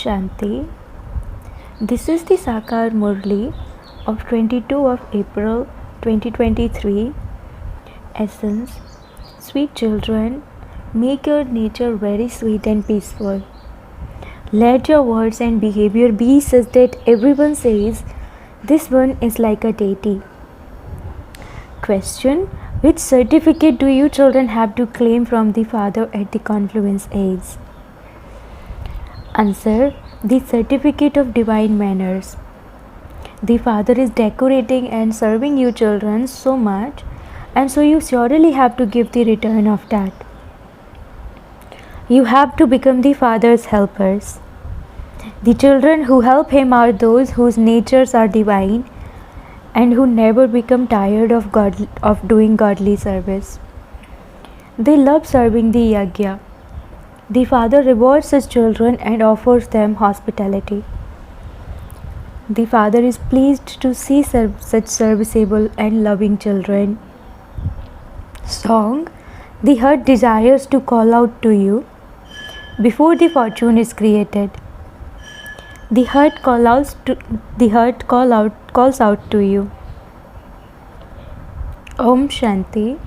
Shanti. This is the Sakar Murli of 22 of April 2023. Essence. Sweet children, make your nature very sweet and peaceful. Let your words and behavior be such that everyone says, this one is like a deity. Question. Which certificate do you children have to claim from the Father at the confluence age? Answer. The certificate of divine manners. The Father is decorating and serving you children so much, and so you surely have to give the return of that. You have to become the Father's helpers. The children who help Him are those whose natures are divine and who never become tired of doing godly service. They love serving the yajna. The Father rewards His children and offers them hospitality. The Father is pleased to see such serviceable and loving children. Song. The heart desires to call out to you before the fortune is created. The heart calls out to you. Om Shanti.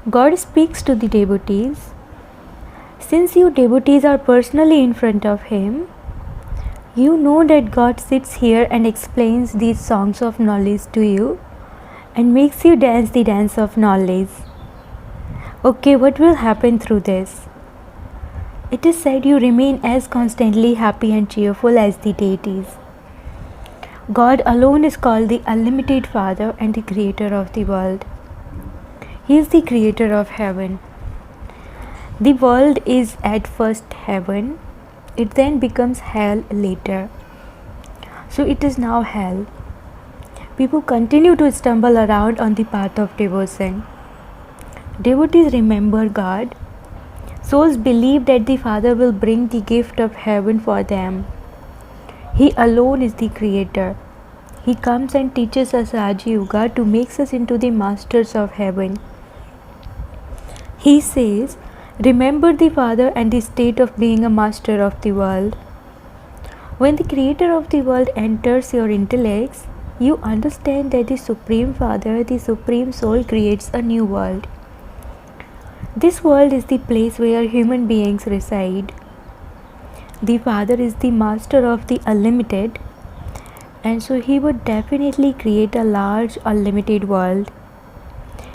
God speaks to the devotees. Since you devotees are personally in front of Him, you know that God sits here and explains these songs of knowledge to you and makes you dance the dance of knowledge. Okay, what will happen through this? It is said you remain as constantly happy and cheerful as the deities. God alone is called the Unlimited Father and the Creator of the world. He is the Creator of heaven. The world is at first heaven, it then becomes hell later. So it is now hell. People continue to stumble around on the path of devotion. Devotees remember God. Souls believe that the Father will bring the gift of heaven for them. He alone is the Creator. He comes and teaches us Raja Yoga to make us into the masters of heaven. He says, remember the Father and the state of being a master of the world. When the Creator of the world enters your intellects, you understand that the Supreme Father, the Supreme Soul, creates a new world. This world is the place where human beings reside. The Father is the master of the unlimited, and so He would definitely create a large, unlimited world.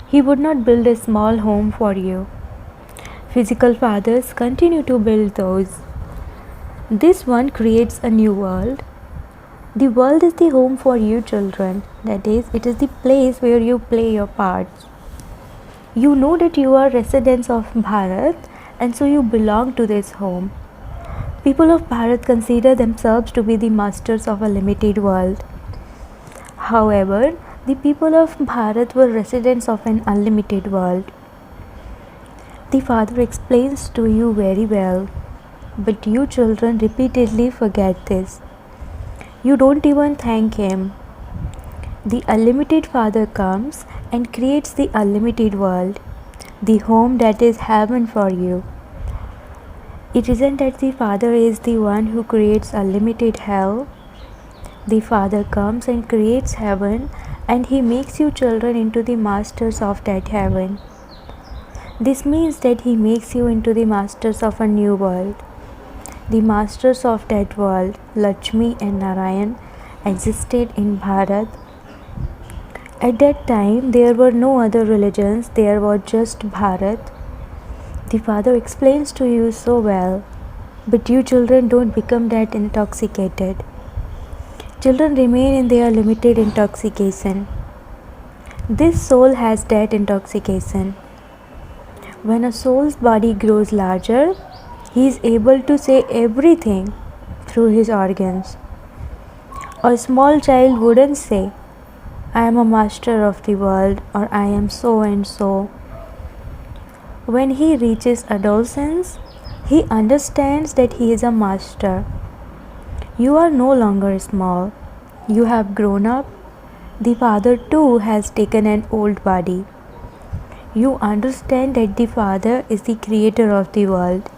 He would not build a small home for you. Physical fathers continue to build those. This one creates a new world. The world is the home for you children. That is, it is the place where you play your parts. You know that you are residents of Bharat, and so you belong to this home. People of Bharat consider themselves to be the masters of a limited world. However, the people of Bharat were residents of an unlimited world. The Father explains to you very well, but you children repeatedly forget this. You don't even thank Him. The Unlimited Father comes and creates the unlimited world, the home that is heaven for you. It isn't that the Father is the one who creates unlimited hell. The Father comes and creates heaven, and He makes you children into the masters of that heaven. This means that He makes you into the masters of a new world. The masters of that world, Lakshmi and Narayan, existed in Bharat. At that time, there were no other religions, there was just Bharat. The Father explains to you so well, but you children don't become that intoxicated. Children remain in their limited intoxication. This soul has that intoxication. When a soul's body grows larger, he is able to say everything through his organs. A small child wouldn't say, I am a master of the world, or I am so and so. When he reaches adolescence, he understands that he is a master. You are no longer small. You have grown up. The Father too has taken an old body. You understand that the Father is the Creator of the world.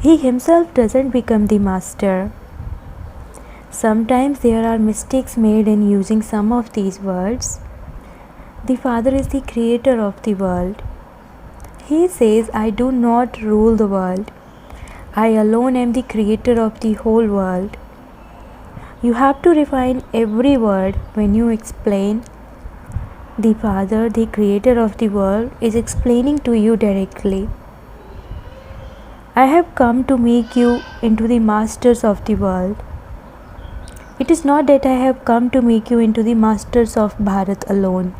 He himself doesn't become the master. Sometimes there are mistakes made in using some of these words. The Father is the creator of the world. He says, I do not rule the world. I alone am the creator of the whole world. You have to refine every word when you explain. The Father, the creator of the world, is explaining to you directly. I have come to make you into the masters of the world. It is not that I have come to make you into the masters of Bharat alone.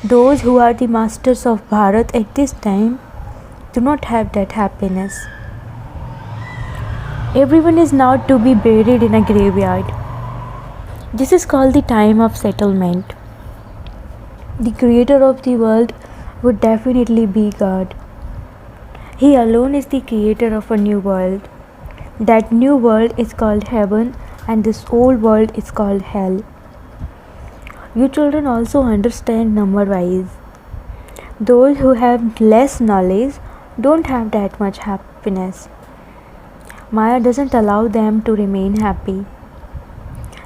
Those who are the masters of Bharat at this time do not have that happiness. Everyone is now to be buried in a graveyard. This is called the time of settlement. The creator of the world would definitely be God. He alone is the creator of a new world. That new world is called heaven, and this old world is called hell. You children also understand number-wise. Those who have less knowledge don't have that much happiness. Maya doesn't allow them to remain happy.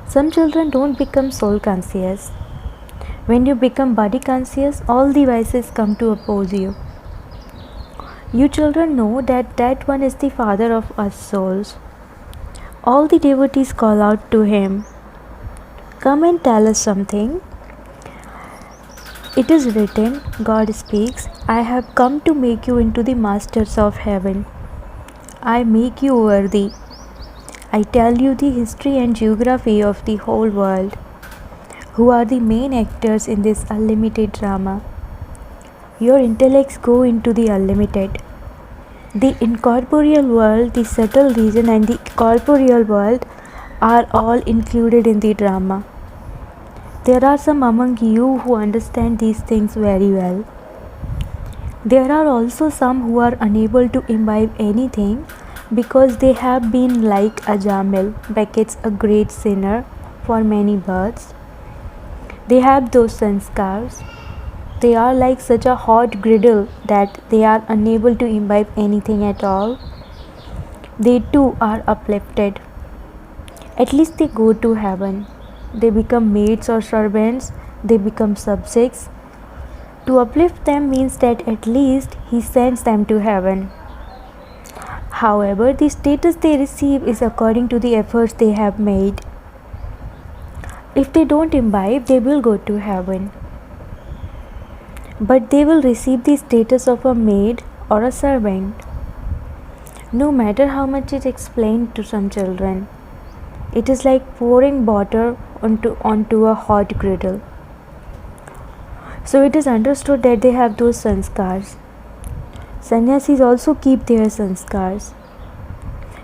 Some children don't become soul conscious. When you become body conscious, all the vices come to oppose you. You children know that that one is the Father of us souls. All the devotees call out to him, come and tell us something. It is written, God speaks, I have come to make you into the masters of heaven. I make you worthy. I tell you the history and geography of the whole world. Who are the main actors in this unlimited drama? Your intellects go into the unlimited. The incorporeal world, the subtle region, and the corporeal world are all included in the drama. There are some among you who understand these things very well. There are also some who are unable to imbibe anything because they have been like a Jamil, brackets a great sinner, for many births. They have those sanskars. They are like such a hot griddle that they are unable to imbibe anything at all. They too are uplifted. At least they go to heaven. They become maids or servants. They become subjects. To uplift them means that at least he sends them to heaven. However, the status they receive is according to the efforts they have made. If they don't imbibe, they will go to heaven. But they will receive the status of a maid or a servant. No matter how much is explained to some children, it is like pouring butter onto a hot griddle. So it is understood that they have those sanskars. Sannyasis also keep their sanskars.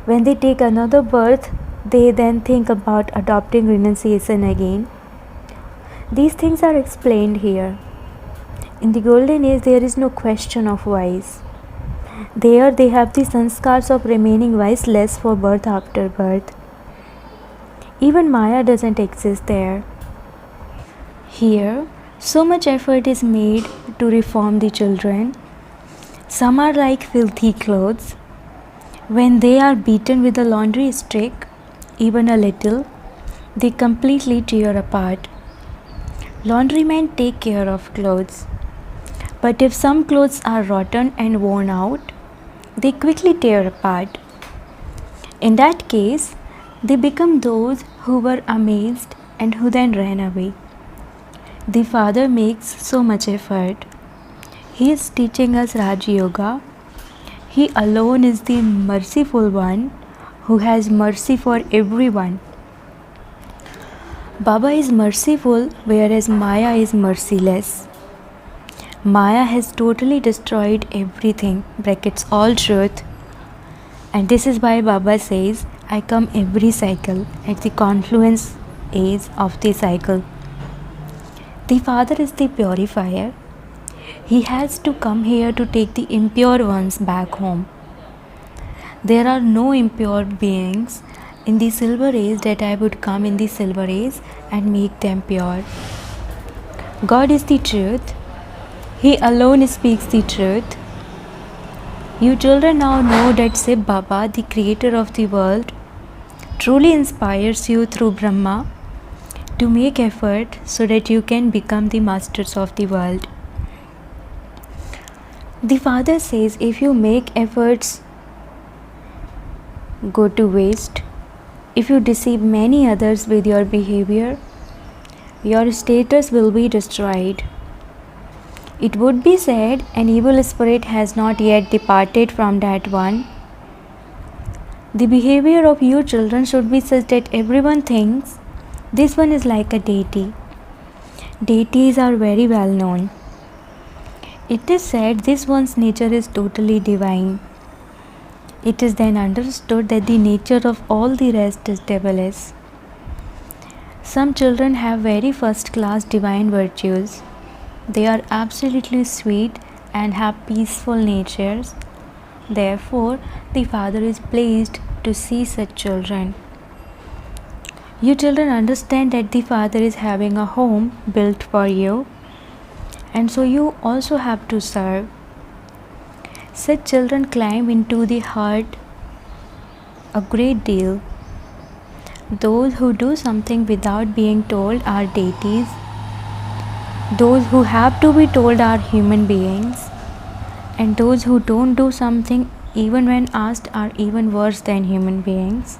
When they take another birth, they then think about adopting renunciation again. These things are explained here. In the golden age, there is no question of vice. There they have the sanskars of remaining viceless for birth after birth. Even Maya doesn't exist there. Here, so much effort is made to reform the children. Some are like filthy clothes. When they are beaten with a laundry stick, even a little, they completely tear apart. Laundrymen take care of clothes. But if some clothes are rotten and worn out, they quickly tear apart. In that case, they become those who were amazed and who then ran away. The Father makes so much effort. He is teaching us Raj Yoga. He alone is the merciful one who has mercy for everyone. Baba is merciful, whereas Maya is merciless. Maya has totally destroyed everything, brackets all truth. And this is why Baba says, I come every cycle at the confluence age of the cycle. The Father is the purifier. He has to come here to take the impure ones back home. There are no impure beings in the silver age that I would come in the silver age and make them pure. God is the truth. He alone speaks the truth. You children now know that Shiv Baba, the creator of the world, truly inspires you through Brahma to make effort so that you can become the masters of the world. The Father says if you make efforts go to waste, if you deceive many others with your behavior, your status will be destroyed. It would be said an evil spirit has not yet departed from that one. The behavior of you children should be such that everyone thinks this one is like a deity. Deities are very well known. It is said this one's nature is totally divine. It is then understood that the nature of all the rest is devilish. Some children have very first-class divine virtues. They are absolutely sweet and have peaceful natures. Therefore, the Father is pleased to see such children. You children understand that the Father is having a home built for you, and so you also have to serve. Such children climb into the heart a great deal. Those who do something without being told are deities. Those who have to be told are human beings. And those who don't do something even when asked are even worse than human beings.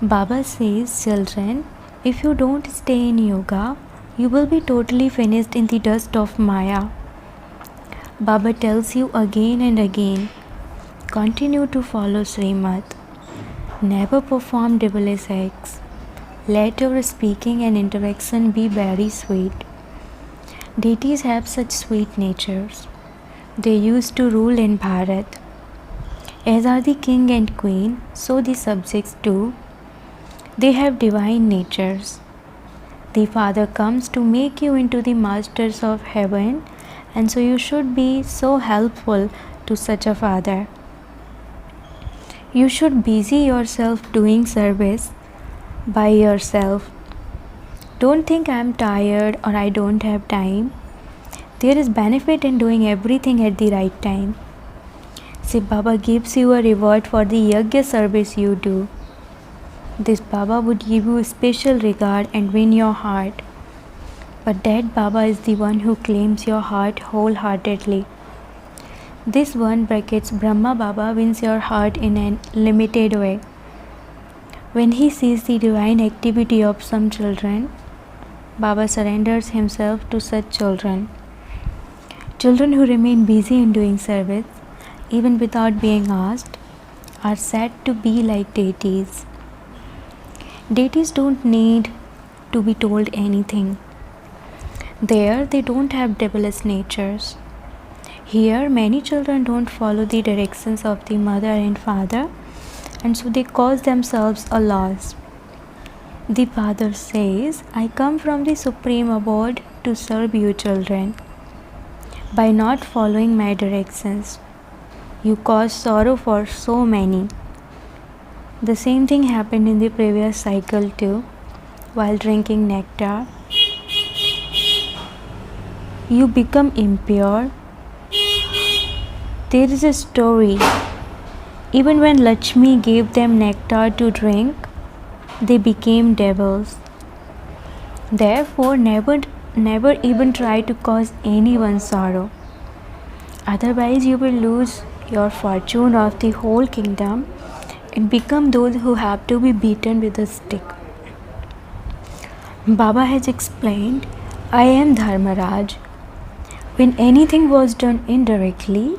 Baba says, children, if you don't stay in yoga, you will be totally finished in the dust of Maya. Baba tells you again and again, continue to follow Srimad. Never perform devilish acts. Let your speaking and interaction be very sweet. Deities have such sweet natures. They used to rule in Bharat. As are the king and queen, so the subjects too. They have divine natures. The Father comes to make you into the masters of heaven, and so you should be so helpful to such a Father. You should busy yourself doing service by yourself. Don't think I am tired or I don't have time. There is benefit in doing everything at the right time. Shiv Baba gives you a reward for the yajna service you do. This Baba would give you special regard and win your heart. But that Baba is the one who claims your heart wholeheartedly. This one brackets Brahma Baba wins your heart in a limited way. When he sees the divine activity of some children, Baba surrenders himself to such children. Children who remain busy in doing service, even without being asked, are said to be like deities. Deities don't need to be told anything. There, they don't have devilish natures. Here, many children don't follow the directions of the mother and father, and so they cause themselves a loss. The Father says, I come from the supreme abode to serve you children. By not following my directions, you cause sorrow for so many. The same thing happened in the previous cycle too. While drinking nectar, you become impure. There is a story. Even when Lakshmi gave them nectar to drink, they became devils. Therefore, never even try to cause anyone sorrow. Otherwise, you will lose your fortune of the whole kingdom and become those who have to be beaten with a stick. Baba has explained, I am Dharmaraj. When anything was done indirectly,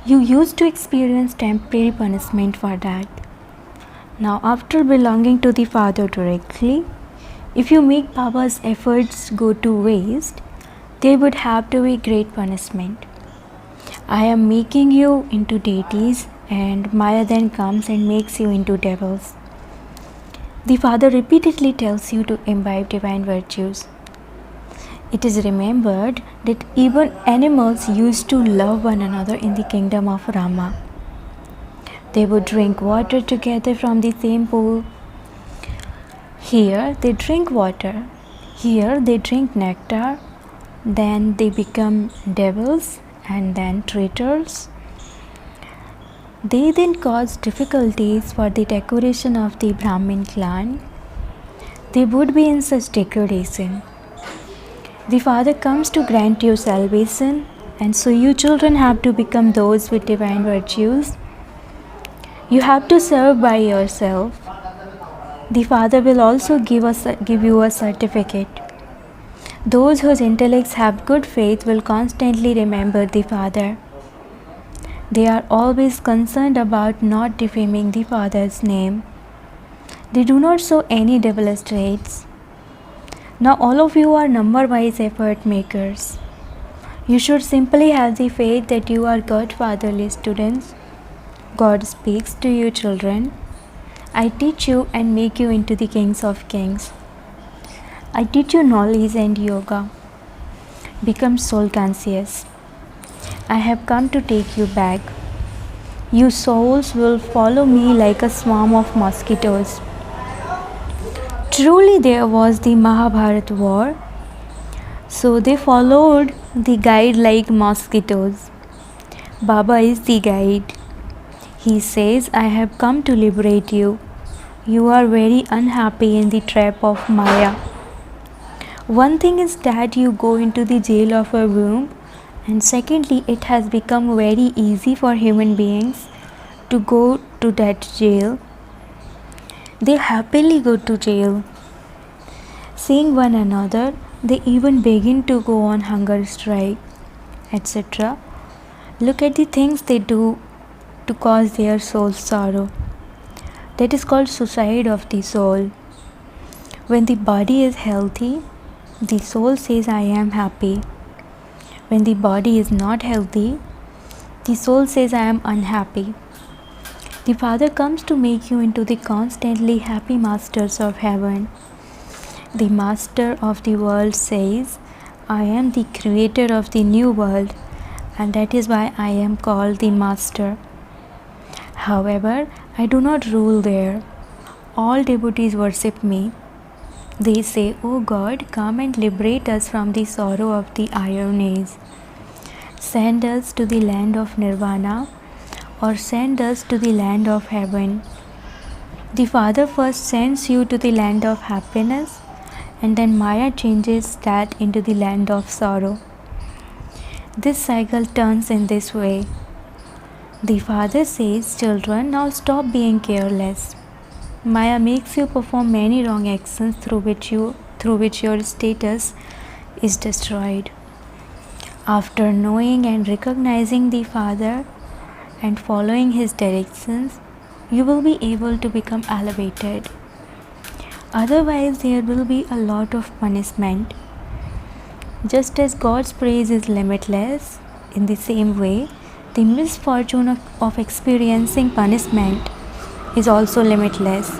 you used to experience temporary punishment for that. Now, after belonging to the Father directly, if you make Baba's efforts go to waste, there would have to be great punishment. I am making you into deities, and Maya then comes and makes you into devils. The Father repeatedly tells you to imbibe divine virtues. It is remembered that even animals used to love one another in the kingdom of Rama. They would drink water together from the same pool. Here they drink water, here they drink nectar, then they become devils and then traitors. They then caused difficulties for the decoration of the Brahmin clan. They would be in such degradation. The Father comes to grant you salvation, and so you children have to become those with divine virtues. You have to serve by yourself. The Father will also give you a certificate. Those whose intellects have good faith will constantly remember the Father. They are always concerned about not defaming the Father's name. They do not show any devilish traits. Now all of you are number-wise effort makers. You should simply have the faith that you are God-fatherly students. God speaks to you children. I teach you and make you into the kings of kings. I teach you knowledge and yoga. Become soul conscious. I have come to take you back. You souls will follow me like a swarm of mosquitoes. Truly there was the Mahabharata war. So they followed the guide like mosquitoes. Baba is the guide. He says, I have come to liberate you. You are very unhappy in the trap of Maya. One thing is that you go into the jail of a room, and secondly, it has become very easy for human beings to go to that jail. They happily go to jail. Seeing one another, they even begin to go on hunger strike, etc. Look at the things they do to cause their soul's sorrow. That is called suicide of the soul. When the body is healthy, the soul says, I am happy. When the body is not healthy, the soul says, I am unhappy. The Father comes to make you into the constantly happy masters of heaven. The Master of the world says, I am the creator of the new world, and that is why I am called the Master. However, I do not rule there. All devotees worship me. They say, O God, come and liberate us from the sorrow of the iron age. Send us to the land of nirvana, or send us to the land of heaven. The Father first sends you to the land of happiness, and then Maya changes that into the land of sorrow. This cycle turns in this way. The Father says, children, now stop being careless. Maya makes you perform many wrong actions through which your status is destroyed. After knowing and recognizing the Father and following His directions, you will be able to become elevated. Otherwise, there will be a lot of punishment. Just as God's praise is limitless, in the same way, the misfortune of experiencing punishment is also limitless.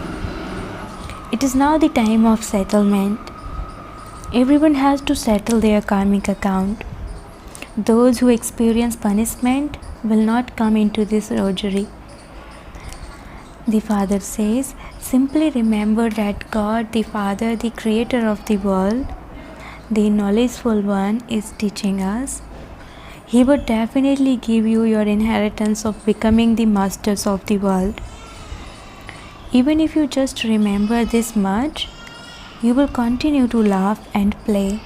It is now the time of settlement. Everyone has to settle their karmic account. Those who experience punishment will not come into this roguery. The Father says, simply remember that God, the Father, the Creator of the world, the knowledgeful one, is teaching us. He would definitely give you your inheritance of becoming the masters of the world. Even if you just remember this much, you will continue to laugh and play.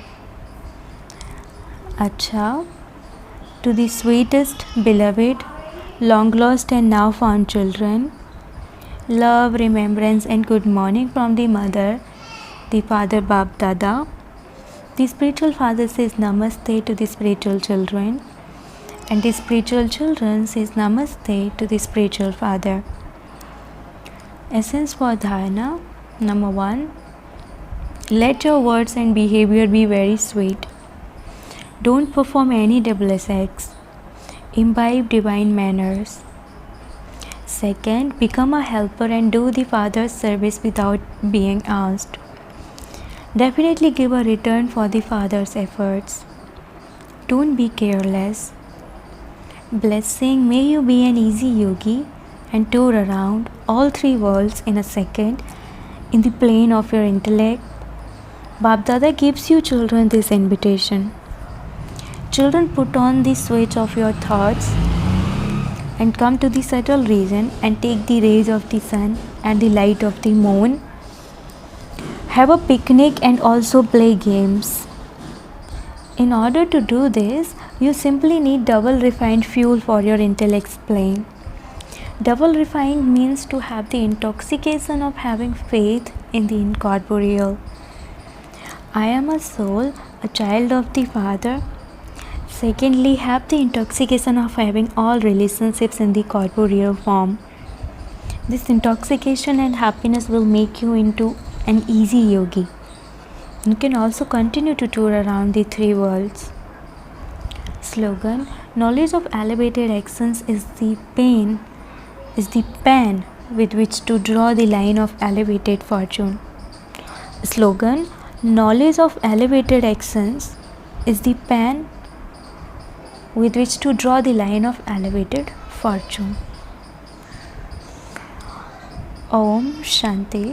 Acha, to the sweetest, beloved, long lost and now found children, love, remembrance and good morning from the Mother, the Father Bab Dada. The spiritual father says Namaste to the spiritual children, and the spiritual children says Namaste to the spiritual father. Essence for Dharana. Number 1. Let your words and behavior be very sweet. Don't perform any devilish acts. Imbibe divine manners. Second, become a helper and do the Father's service without being asked. Definitely give a return for the Father's efforts. Don't be careless. Blessing, may you be an easy yogi and tour around all 3 worlds in a second in the plane of your intellect. Bab Dada gives you children this invitation. Children, put on the switch of your thoughts and come to the subtle region and take the rays of the sun and the light of the moon. Have a picnic and also play games. In order to do this, you simply need double refined fuel for your intellect's plane. Double refined means to have the intoxication of having faith in the incorporeal. I am a soul, a child of the Father. Secondly, have the intoxication of having all relationships in the corporeal form. This intoxication and happiness will make you into an easy yogi. You can also continue to tour around the three worlds. Slogan: knowledge of elevated actions is the pen with which to draw the line of elevated fortune. Slogan: knowledge of elevated actions is the pen with which to draw the line of elevated fortune. Om Shanti.